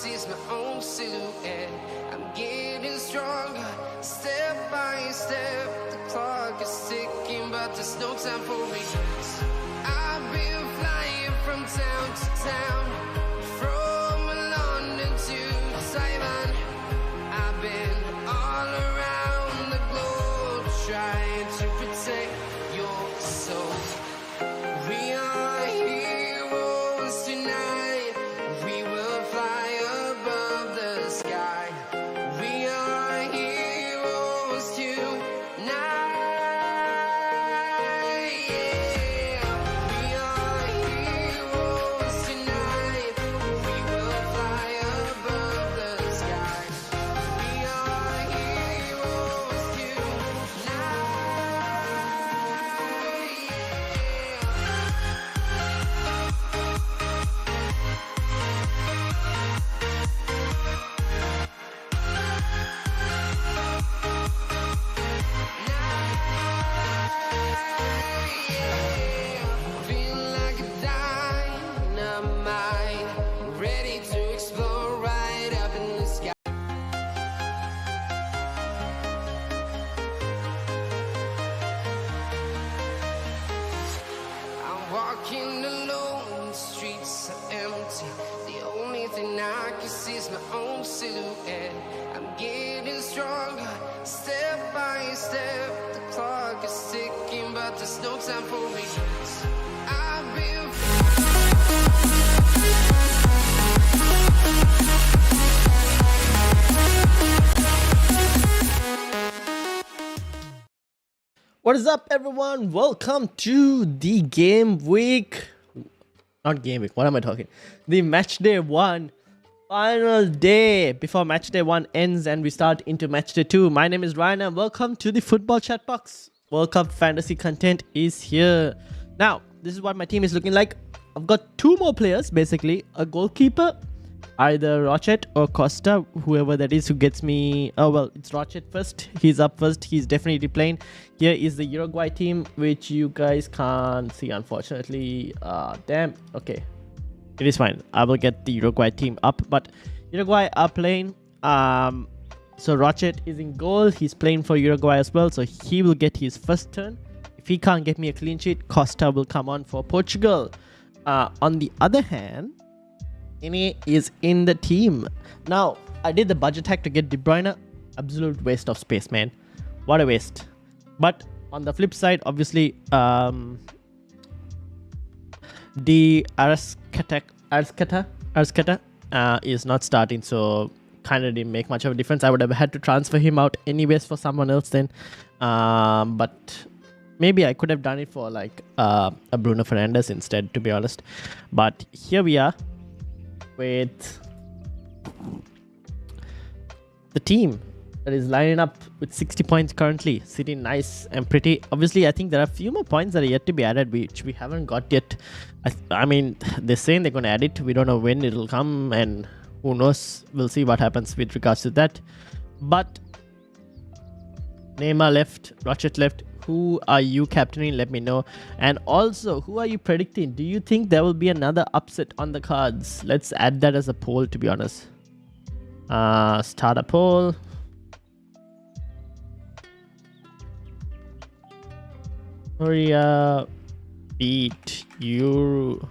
see is my own silhouette. I'm getting stronger, step by step. The clock is ticking, but there's no time for regrets. I've been flying from town to town, from London to Taiwan. I've been all around the globe trying to protect your soul. We are heroes tonight. We will fly above the sky. We are heroes tonight. Yeah. We are heroes tonight. We will fly above the sky. We are heroes tonight. Feel like a dynamite, ready to explore right up in the sky. I'm walking alone, the streets are empty. The only thing I can see is my own silhouette. I'm getting stronger, step by step. The clock is ticking, but there's no time for regrets. I've been What is up, everyone? Welcome to the game week. Not game week, what am I talking? The Matchday 1 final day before Matchday 1 ends and we start into Matchday 2. My name is Ryan and welcome to the Football Chatbox. World Cup fantasy content is here. Now, this is what my team is looking like. I've got two more players, basically. A goalkeeper, either Rochet or Costa, whoever that is who gets me. Oh well, it's Rochet first. He's up first. He's definitely playing. Here is the Uruguay team, which you guys can't see, unfortunately. Damn. Okay, it is fine. I will get the Uruguay team up, but Uruguay are playing. So Rochet is in goal. He's playing for Uruguay as well, so he will get his first turn. If he can't get me a clean sheet, Costa will come on for Portugal. On the other hand, Ine is in the team. Now, I did the budget hack to get De Bruyne. Absolute waste of space, man. What a waste. But on the flip side, obviously, the Arskata is not starting, so kind of didn't make much of a difference. I would have had to transfer him out anyways for someone else then. But maybe I could have done it for like a Bruno Fernandes instead, to be honest. But here we are with the team that is lining up with 60 points currently, sitting nice and pretty. Obviously, I think there are a few more points that are yet to be added, which we haven't got yet. I mean, they're saying they're going to add it. We don't know when it'll come, and who knows. We'll see what happens with regards to that. But Neymar left, Rochet left. Who are you captaining? Let me know. And also, who are you predicting? Do you think there will be another upset on the cards? Let's add that as a poll, to be honest. Start a poll. Korea beat you.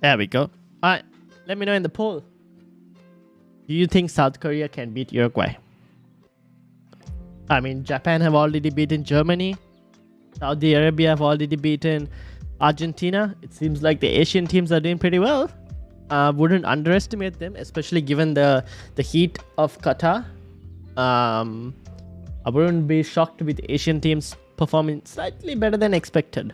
There we go. Alright, let me know in the poll. Do you think South Korea can beat Uruguay? I mean, Japan have already beaten Germany. Saudi Arabia have already beaten Argentina. It seems like the Asian teams are doing pretty well. Wouldn't underestimate them, especially given the heat of Qatar. I wouldn't be shocked with Asian teams performing slightly better than expected.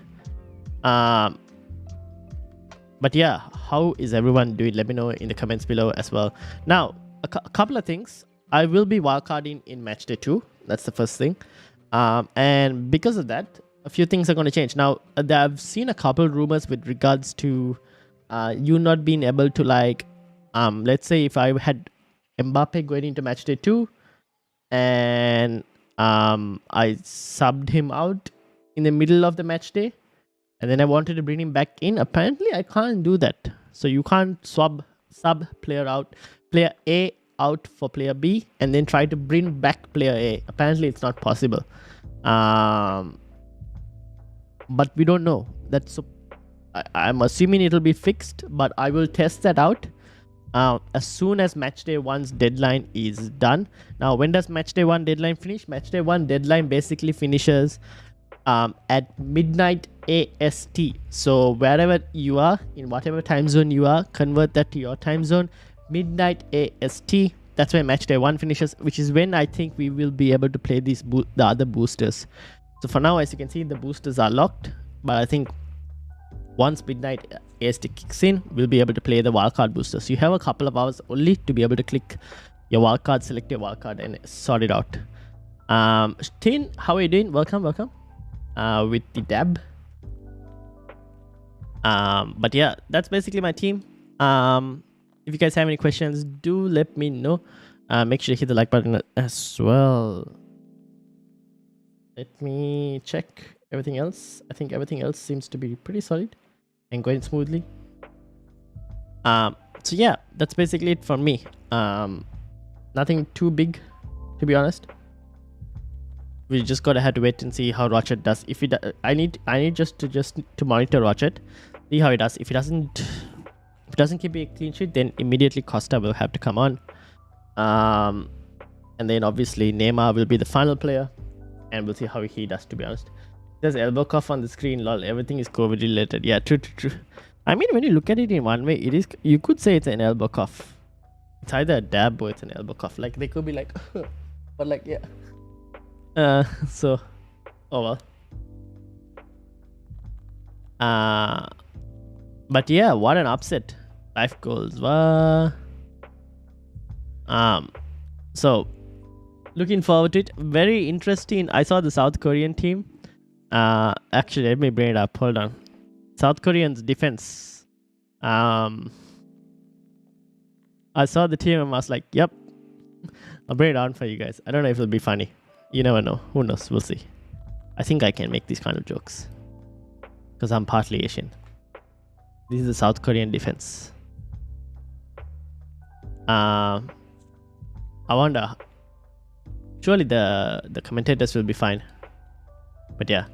But yeah, how is everyone doing? Let me know in the comments below as well. Now, a couple of things. I will be wildcarding in Matchday 2. That's the first thing. And because of that, a few things are going to change. Now, I've seen a couple rumors with regards to you not being able to, like, let's say if I had Mbappe going into matchday 2, and I subbed him out in the middle of the match day, and then I wanted to bring him back in. Apparently, I can't do that. So you can't sub player A out for player B, and then try to bring back player A. Apparently, it's not possible. But we don't know. I'm assuming it'll be fixed, but I will test that out as soon as matchday 1's deadline is done. Now, when does matchday 1 deadline finish? Matchday 1 deadline basically finishes at midnight AST. So wherever you are, in whatever time zone you are, convert that to your time zone. Midnight AST. That's when matchday 1 finishes, which is when I think we will be able to play the other boosters. So for now, as you can see, the boosters are locked, but I think once midnight AST kicks in, we'll be able to play the wildcard boosters. So you have a couple of hours only to be able to click your wildcard, select your wildcard, and sort it out. Tin, how are you doing? Welcome. With the dab. But yeah, that's basically my team. If you guys have any questions, do let me know. Make sure you hit the like button as well. Let me check everything else. I think everything else seems to be pretty solid and going smoothly. So yeah, that's basically it for me. Nothing too big, to be honest. We just gotta have to wait and see how Rocket does. If it, I need just to monitor Rocket, see how it does. If it doesn't keep a clean sheet, then immediately Costa will have to come on. And then obviously Neymar will be the final player, and we'll see how he does, to be honest. There's elbow cuff on the screen, lol. Everything is COVID related. Yeah, true. I mean, when you look at it in one way, it is, you could say it's an elbow cuff. It's either a dab or it's an elbow cuff. Like, they could be like, but like, yeah. So, oh well. But yeah, what an upset. Life goals. So, looking forward to it. Very interesting. I saw the South Korean team. Actually, let me bring it up. Hold on. South Korean's defense. I saw the team and I was like, yep. I'll bring it on for you guys. I don't know if it'll be funny. You never know. Who knows? We'll see. I think I can make these kind of jokes, because I'm partly Asian. This is the South Korean defense. I wonder. Surely the commentators will be fine. But yeah,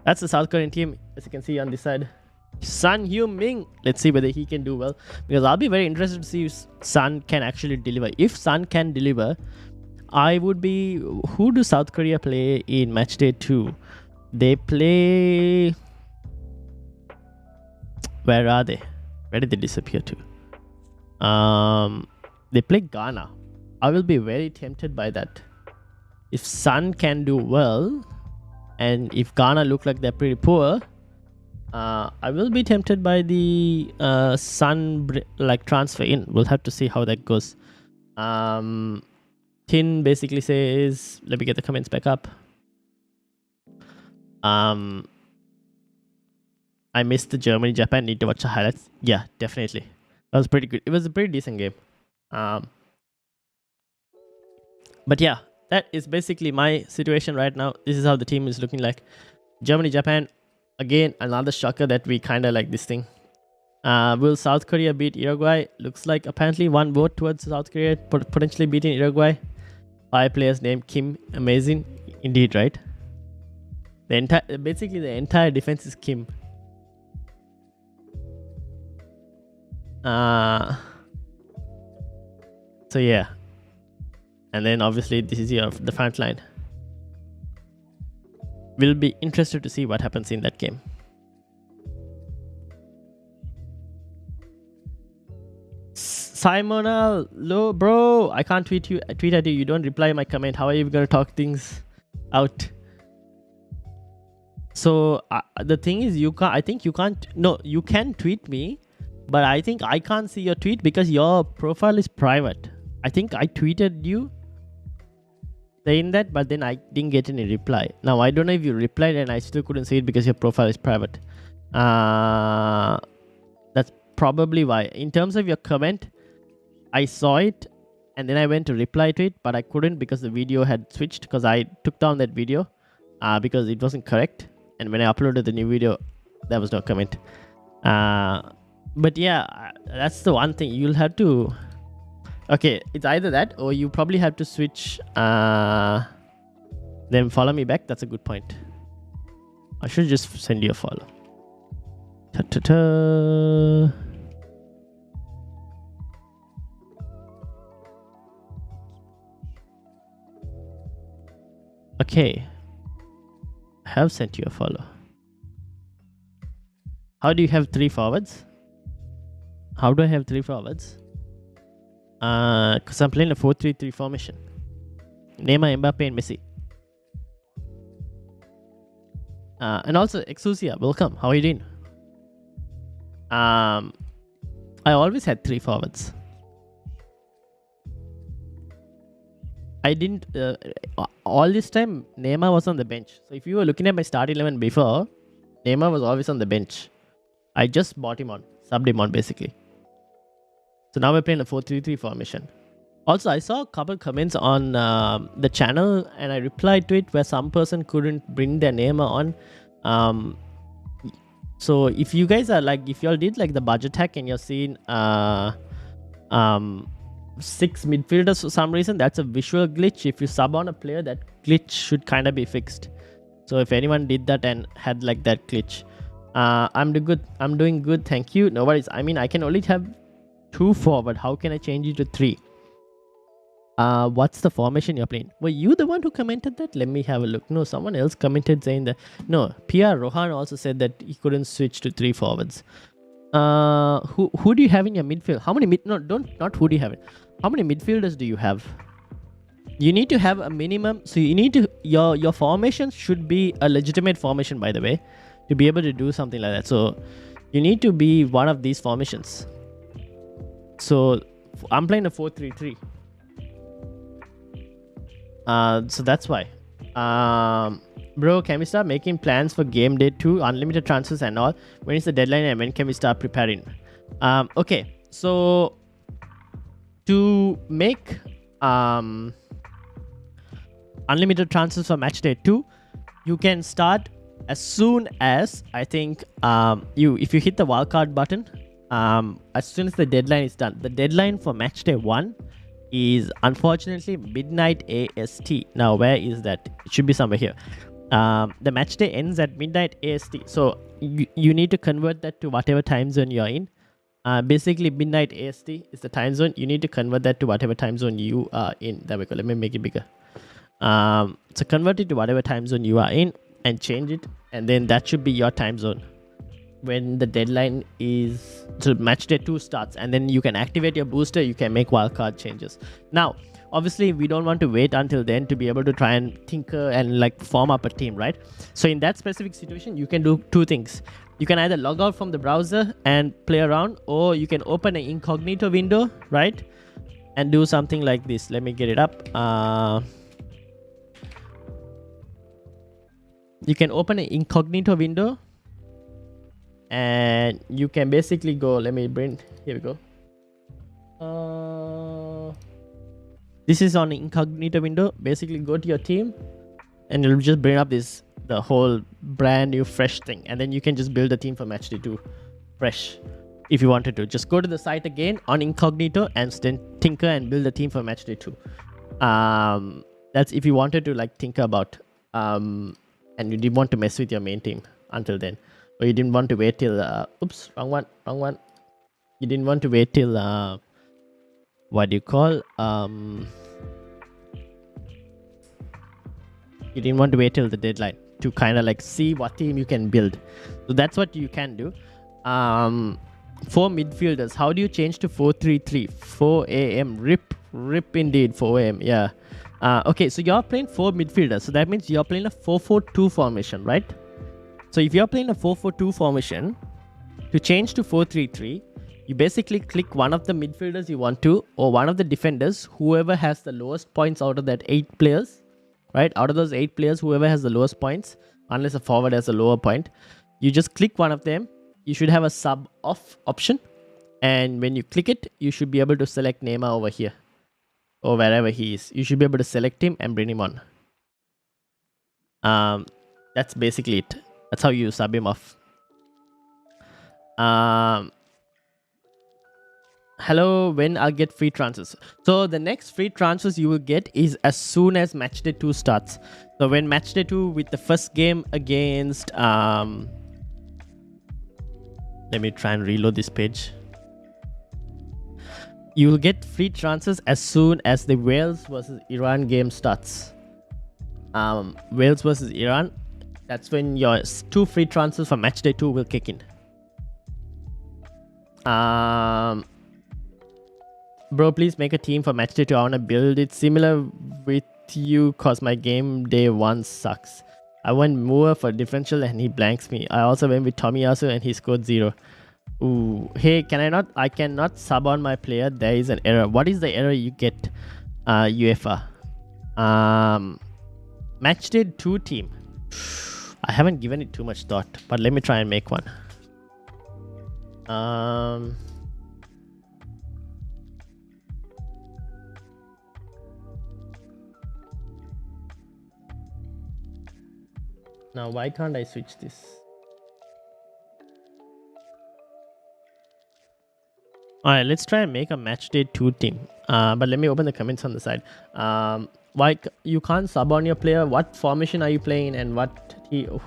that's the South Korean team, as you can see on this side. Son Heung-min. Let's see whether he can do well, because I'll be very interested to see if Son can actually deliver. If Son can deliver, I would be... Who do South Korea play in matchday 2? They play... Where are they? Where did they disappear to? They play Ghana. I will be very tempted by that. If Son can do well, and if Ghana look like they're pretty poor, I will be tempted by the Son like transfer in. We'll have to see how that goes. Tin basically says, let me get the comments back up. I missed the Germany-Japan. Need to watch the highlights. Yeah, definitely. That was pretty good. It was a pretty decent game. But yeah, that is basically my situation right now. This is how the team is looking like. Germany-Japan, again, another shocker that we kind of like this thing. Will South Korea beat Uruguay? Looks like apparently one vote towards South Korea potentially beating Uruguay. 5 players named Kim. Amazing. Indeed, right? Basically the entire defense is Kim. So yeah. And then obviously this is the front line. We'll be interested to see what happens in that game. Simona, low bro, I can't tweet at you. You don't reply my comment. How are you gonna talk things out? So the thing is, you can't. I think you can't. No, you can tweet me, but I think I can't see your tweet because your profile is private. I think I tweeted you saying that, but then I didn't get any reply. Now I don't know if you replied and I still couldn't see it because your profile is private. That's probably why. In terms of your comment, I saw it and then I went to reply to it, but I couldn't because the video had switched because I took down that video because it wasn't correct. And when I uploaded the new video, there was no comment. But yeah, that's the one thing you'll have to. Okay, it's either that or you probably have to switch. Then follow me back. That's a good point. I should just send you a follow. Ta-ta-ta. Okay. I have sent you a follow. How do you have 3 forwards? How do I have 3 forwards? Because I'm playing a 4-3-3 formation. Neymar, Mbappe, and Messi. And also, Exusia, welcome. How are you doing? I always had 3 forwards. I didn't. All this time, Neymar was on the bench. So if you were looking at my start 11 before, Neymar was always on the bench. I just bought him on, subbed him on basically. So now we're playing a 4-3-3 formation. Also, I saw a couple comments on the channel and I replied to it where some person couldn't bring their Neymar on. So if you guys are like, if y'all did like the budget hack and you're seeing 6 midfielders for some reason, that's a visual glitch. If you sub on a player, that glitch should kind of be fixed. So if anyone did that and had like that glitch, I'm doing good, thank you. No worries. I mean, I can only have 2 forward. How can I change it to 3? What's the formation you're playing? Were you the one who commented that? Let me have a look. No, someone else commented saying that. No, PR Rohan also said that he couldn't switch to 3 forwards. Who do you have in your midfield? How many not who do you have it? How many midfielders do you have? You need to have a minimum. So you need to your formation should be a legitimate formation, by the way, to be able to do something like that. So you need to be one of these formations. So I'm playing a 4-3-3. So that's why. Bro, can we start making plans for game day 2, unlimited transfers and all? When is the deadline and when can we start preparing? Okay, so to make unlimited transfers for match day 2, you can start as soon as, I think, if you hit the wildcard button, as soon as the deadline is done. The deadline for match day 1 is unfortunately midnight AST. Now, where is that? It should be somewhere here. The match day ends at midnight AST. So you need to convert that to whatever time zone you're in. Basically, midnight AST is the time zone. You need to convert that to whatever time zone you are in. There we go. Let me make it bigger. So convert it to whatever time zone you are in and change it. And then that should be your time zone when the deadline is, so match day 2 starts, and then you can activate your booster. You can make wildcard changes. Now, obviously, we don't want to wait until then to be able to try and tinker and like form up a team, right? So in that specific situation, you can do 2 things. You can either log out from the browser and play around, or you can open an incognito window, right? And do something like this. Let me get it up. You can open an incognito window and you can basically go, let me bring, here we go. This is on incognito window. Basically go to your team and it'll just bring up the whole brand new fresh thing, and then you can just build a team for matchday 2 fresh if you wanted to. Just go to the site again on incognito and then tinker and build a team for matchday 2. That's if you wanted to like tinker about and you didn't want to mess with your main team until then, or you didn't want to wait till oops, wrong one. You didn't want to wait till what do you call you didn't want to wait till the deadline to kind of like see what team you can build. So that's what you can do. For midfielders, how do you change to 4-3-3? 4 a.m. Rip indeed. 4 a.m. Yeah. Okay, so you're playing 4 midfielders, so that means you're playing a 4-4-2 formation, right? So if you're playing a 4-4-2 formation, to change to 4-3-3, you basically click one of the midfielders you want to, or one of the defenders, whoever has the lowest points out of that 8 players, right? Out of those 8 players, whoever has the lowest points, unless a forward has a lower point, you just click one of them. You should have a sub off option, and when you click it, you should be able to select Neymar over here. or wherever he is. You should be able to select him and bring him on. That's basically it. That's how you sub him off. Hello, when I'll get free transfers. So the next free transfers you will get is as soon as Matchday 2 starts. So when Matchday 2 with the first game against let me try and reload this page. You will get free transfers as soon as the Wales versus Iran game starts. Wales versus Iran, that's when your 2 free transfers for Matchday 2 will kick in. Bro, please make a team for Matchday 2. I want to build it similar with you cause my game day 1 sucks. I went Moore for differential and he blanks me. I also went with Tomiyasu and he scored 0. Ooh, hey, I cannot sub on my player. There is an error. What is the error you get, UEFA? Matchday 2 team. I haven't given it too much thought, but let me try and make one. Now, why can't I switch this? Alright, let's try and make a Matchday 2 team. But let me open the comments on the side. Why you can't sub on your player? What formation are you playing and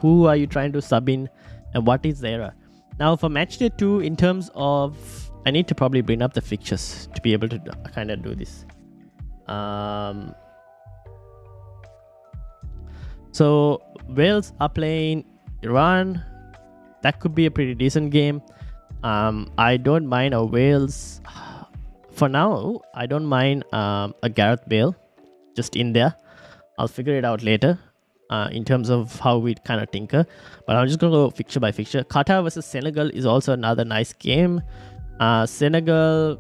who are you trying to sub in and what is the error? Now for Matchday 2, in terms of, I need to probably bring up the fixtures to be able to kind of do this. So Wales are playing Iran. That could be a pretty decent game. I don't mind a Wales. For now, I don't mind a Gareth Bale just in there. I'll figure it out later in terms of how we kind of tinker. But I'm just going to go fixture by fixture. Qatar versus Senegal is also another nice game. Senegal.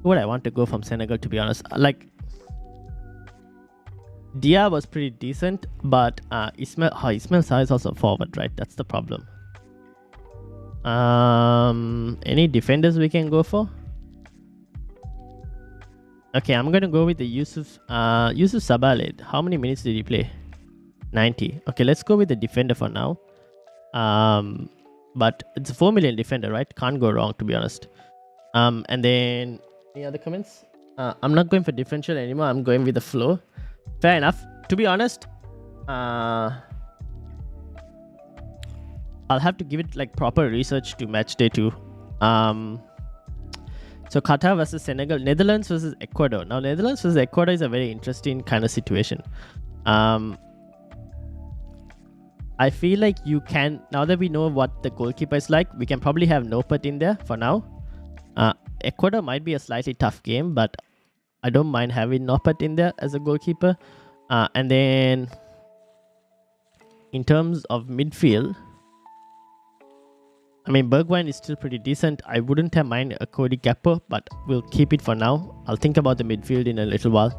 Who would I want to go from Senegal, to be honest? Like, Dia was pretty decent, but Ismail Sarr is also forward, right? That's the problem. Any defenders we can go for? Okay, I'm gonna go with the Yusuf Sabaled. How many minutes did he play? 90. Okay, let's go with the defender for now. But it's a 4 million defender, right? Can't go wrong, to be honest. And then any other comments? I'm not going for differential anymore. I'm going with the flow. Fair enough. To be honest, I'll have to give it like proper research to Matchday 2. So Qatar versus Senegal, Netherlands versus Ecuador. Now Netherlands versus Ecuador is a very interesting kind of situation. I feel like you can, now that we know what the goalkeeper is like, we can probably have Nopet in there for now. Ecuador might be a slightly tough game, but I don't mind having Nopet in there as a goalkeeper. And then in terms of midfield, I mean, Bergwijn is still pretty decent. I wouldn't have mind a Cody Gakpo, but we'll keep it for now. I'll think about the midfield in a little while.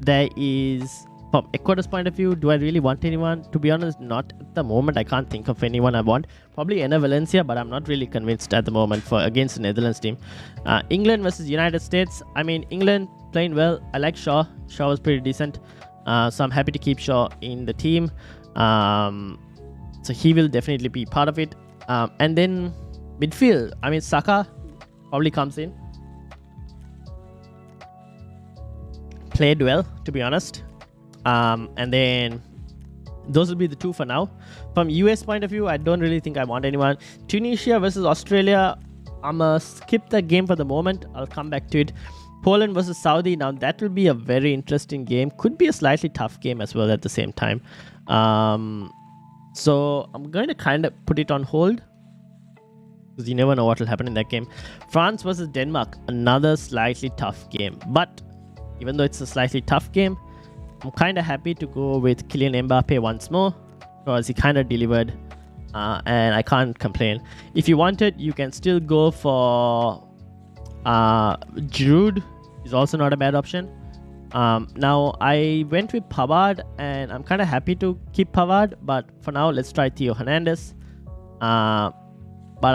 There is, from Ecuador's point of view, do I really want anyone? To be honest, not at the moment. I can't think of anyone I want. Probably Enner Valencia, but I'm not really convinced at the moment for against the Netherlands team. England versus United States. I mean, England playing well. I like Shaw. Shaw was pretty decent. So I'm happy to keep Shaw in the team. So he will definitely be part of it. And then midfield, I mean, Saka probably comes in. Played well, to be honest. And then those will be the two for now. From US point of view, I don't really think I want anyone. Tunisia versus Australia, I'm going to skip that game for the moment. I'll come back to it. Poland versus Saudi, now that will be a very interesting game. Could be a slightly tough game as well at the same time. So I'm going to kind of put it on hold because you never know what will happen in that game. France versus Denmark, another slightly tough game. But even though it's a slightly tough game, I'm kind of happy to go with Kylian Mbappe once more because he kind of delivered and I can't complain. If you wanted, you can still go for Giroud. Is also not a bad option. Now I went with Pavard and I'm kind of happy to keep Pavard, but for now let's try Theo Hernandez. But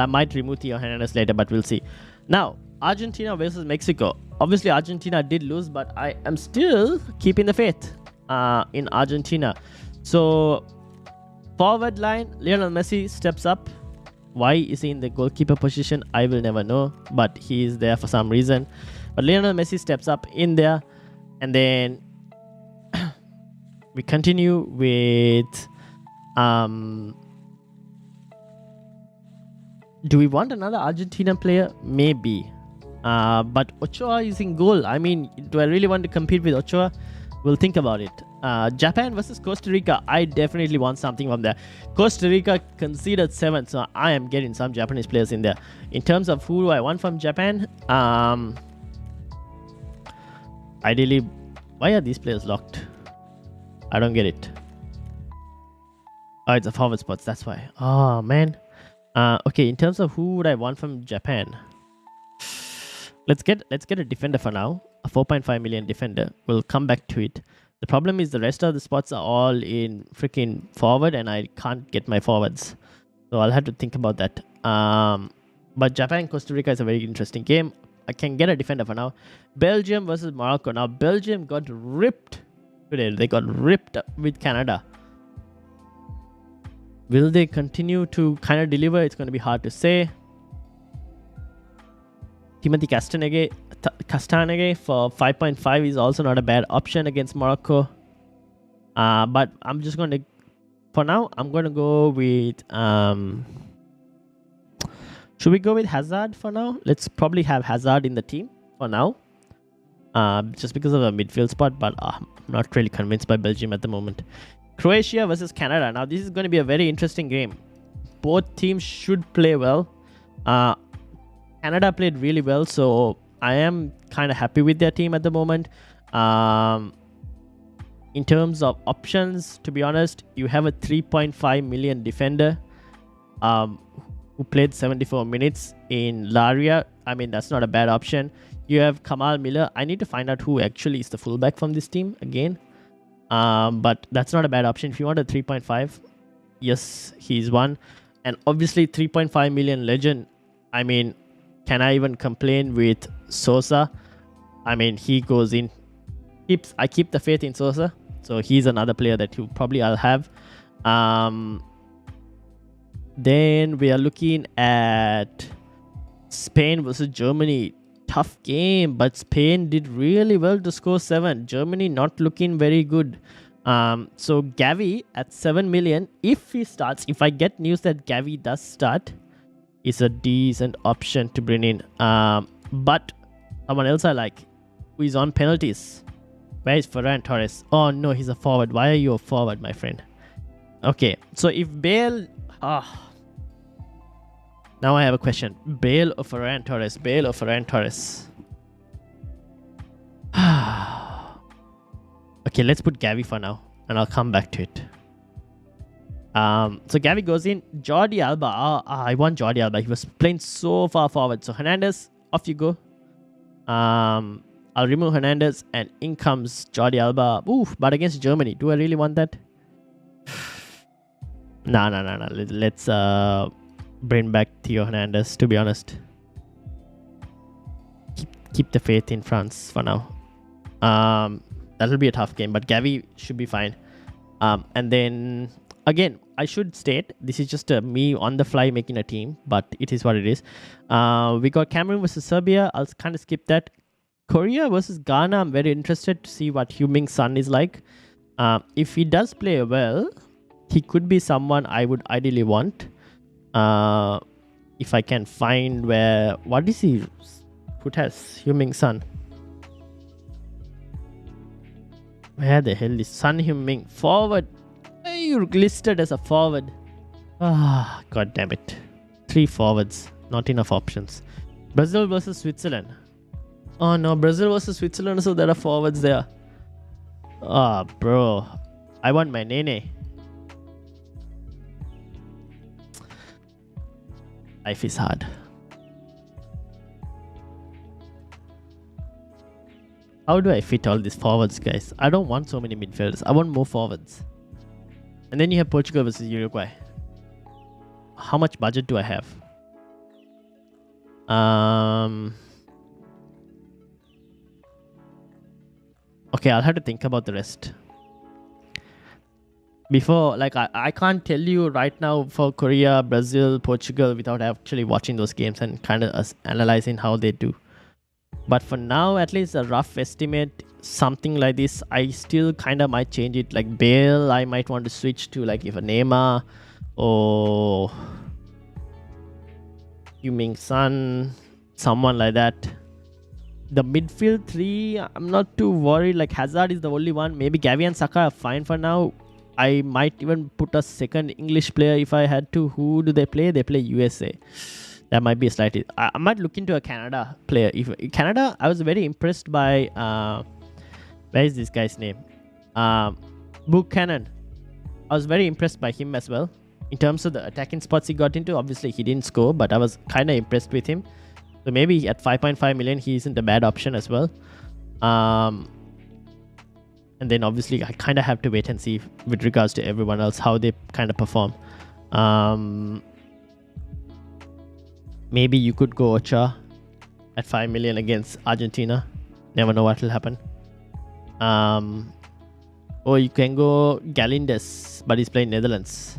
I might remove Theo Hernandez later, but we'll see. Now Argentina versus Mexico. Obviously, Argentina did lose, but I am still keeping the faith in Argentina. So, forward line, Lionel Messi steps up. Why is he in the goalkeeper position? I will never know, but he is there for some reason. But Lionel Messi steps up in there, and then we continue with do we want another Argentinian player? Maybe. But Ochoa is in goal. I mean, do I really want to compete with Ochoa? We'll think about it. Japan versus Costa Rica. I definitely want something from there. Costa Rica conceded 7, so I am getting some Japanese players in there. In terms of who do I want from Japan? Ideally, why are these players locked? I don't get it. Oh, it's a forward spots. That's why. Oh man. Okay. In terms of who would I want from Japan? Let's get a defender for now. A 4.5 million defender. We'll come back to it. The problem is the rest of the spots are all in freaking forward, and I can't get my forwards. So I'll have to think about that. But Japan Costa Rica is a very interesting game. I can get a defender for now. Belgium versus Morocco. Now Belgium got ripped today. They got ripped with Canada. Will they continue to kind of deliver? It's going to be hard to say. Timothy Castanege for 5.5 is also not a bad option against Morocco. But I'm just going to, for now, I'm going to go with, should we go with Hazard for now? Let's probably have Hazard in the team for now. Just because of a midfield spot, but I'm not really convinced by Belgium at the moment. Croatia versus Canada. Now, this is going to be a very interesting game. Both teams should play well. Canada played really well, so I am kind of happy with their team at the moment. In terms of options, to be honest, you have a 3.5 million defender who played 74 minutes in Laria. I mean, that's not a bad option. You have Kamal Miller. I need to find out who actually is the fullback from this team again. But that's not a bad option. If you want a 3.5, yes, he's one. And obviously 3.5 million legend. I mean, can I even complain with Sosa? I mean, he goes in. I keep the faith in Sosa. So he's another player that I'll have. Then we are looking at Spain versus Germany. Tough game, but Spain did really well to score 7. Germany not looking very good. So Gavi at 7 million, if he starts, if I get news that Gavi does start, is a decent option to bring in. But someone else I like, who is on penalties. Where is Ferran Torres? Oh no, he's a forward. Why are you a forward, my friend? Okay, so if Bale... Now I have a question. Bale or Ferran Torres? Bale or Ferran Torres? Okay, let's put Gavi for now, and I'll come back to it. So Gavi goes in. Jordi Alba. I want Jordi Alba. He was playing so far forward. So Hernandez, off you go. I'll remove Hernandez, and in comes Jordi Alba. Oof, but against Germany. Do I really want that? No. Let's bring back Theo Hernandez, to be honest. Keep the faith in France for now. That'll be a tough game, but Gavi should be fine. And then, again, I should state, this is just me on the fly making a team, but it is what it is. We got Cameroon versus Serbia. I'll kind of skip that. Korea versus Ghana. I'm very interested to see what Heung-min Son is like. If he does play well, he could be someone I would ideally want. If I can find where... What is he? Who has Heung-min Son? Where the hell is Son Heung-min? Forward. You're listed as a forward. God damn it. 3 forwards. Not enough options. Brazil versus Switzerland. Oh no, Brazil versus Switzerland, so there are forwards there. Bro. I want my Nene. Life is hard. How do I fit all these forwards, guys? I don't want so many midfielders. I want more forwards. And then you have Portugal versus Uruguay. How much budget do I have? Okay, I'll have to think about the rest. Before, like, I can't tell you right now for Korea, Brazil, Portugal without actually watching those games and kind of analyzing how they do. But for now, at least a rough estimate, something like this, I still kind of might change it. Like Bale, I might want to switch to like if a Neymar or Heung-min Son, someone like that. The midfield three, I'm not too worried. Like Hazard is the only one. Maybe Gavi and Saka are fine for now. I might even put a second English player if I had to. Who do they play? They play USA. That might be a slightly. I might look into a Canada player. If Canada, I was very impressed by. Where is this guy's name? Buchanan. I was very impressed by him as well. In terms of the attacking spots he got into, obviously he didn't score, but I was kind of impressed with him. So maybe at 5.5 million, he isn't a bad option as well. And then obviously I kind of have to wait and see with regards to everyone else how they kind of perform. Maybe you could go Ocha at 5 million against Argentina. Never know what will happen. Or you can go Galindes, but he's playing Netherlands.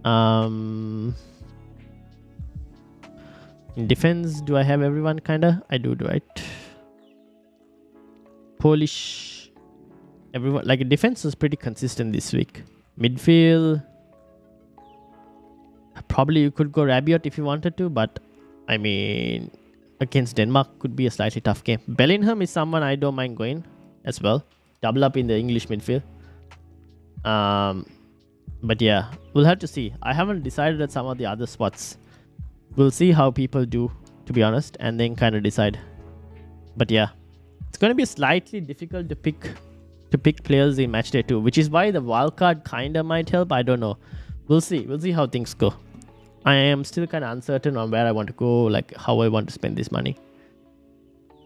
In defense, do I have everyone kinda? I do, right? Polish. Everyone, like defense is pretty consistent this week. Midfield, probably you could go Rabiot if you wanted to, but I mean, against Denmark could be a slightly tough game. Bellingham is someone I don't mind going as well. Double up in the English midfield. But yeah, we'll have to see. I haven't decided at some of the other spots. We'll see how people do, to be honest, and then kind of decide. But yeah, it's going to be slightly difficult to pick players in Matchday 2, which is why the wildcard kind of might help. I don't know. We'll see. We'll see how things go. I am still kind of uncertain on where I want to go, like how I want to spend this money.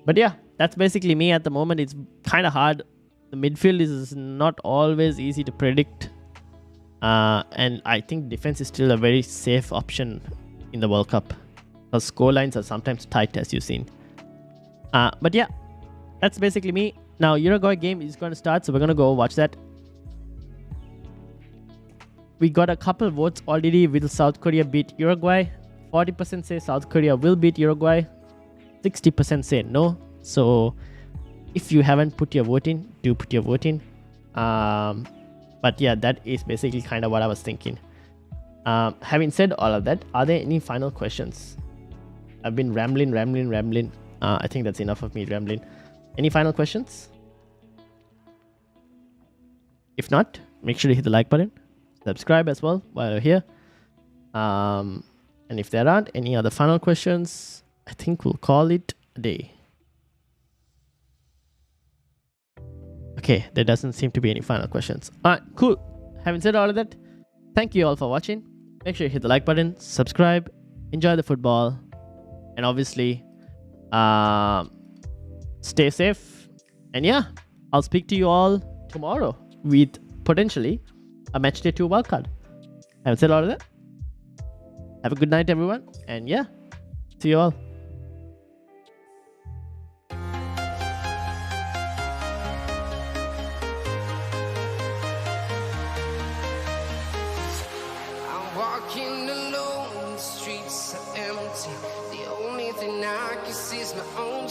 But yeah, that's basically me at the moment. It's kind of hard. The midfield is not always easy to predict. And I think defense is still a very safe option in the World Cup. Because score lines are sometimes tight, as you've seen. But yeah, that's basically me. Now, Uruguay game is going to start, so we're going to go watch that. We got a couple votes already. Will South Korea beat Uruguay? 40% say South Korea will beat Uruguay. 60% say no. So, if you haven't put your vote in, do put your vote in. But yeah, that is basically kind of what I was thinking. Having said all of that, are there any final questions? I've been rambling. I think that's enough of me rambling. Any final questions? If not, make sure to hit the like button. Subscribe as well while you're here. And if there aren't any other final questions, I think we'll call it a day. Okay, there doesn't seem to be any final questions. Alright, cool. Having said all of that, thank you all for watching. Make sure you hit the like button, subscribe, enjoy the football, and obviously, stay safe. And yeah, I'll speak to you all tomorrow with potentially a Matchday 2 wildcard. Having said all of that, have a good night, everyone. And yeah, see you all. Walking alone, the streets are empty. The only thing I can see is my own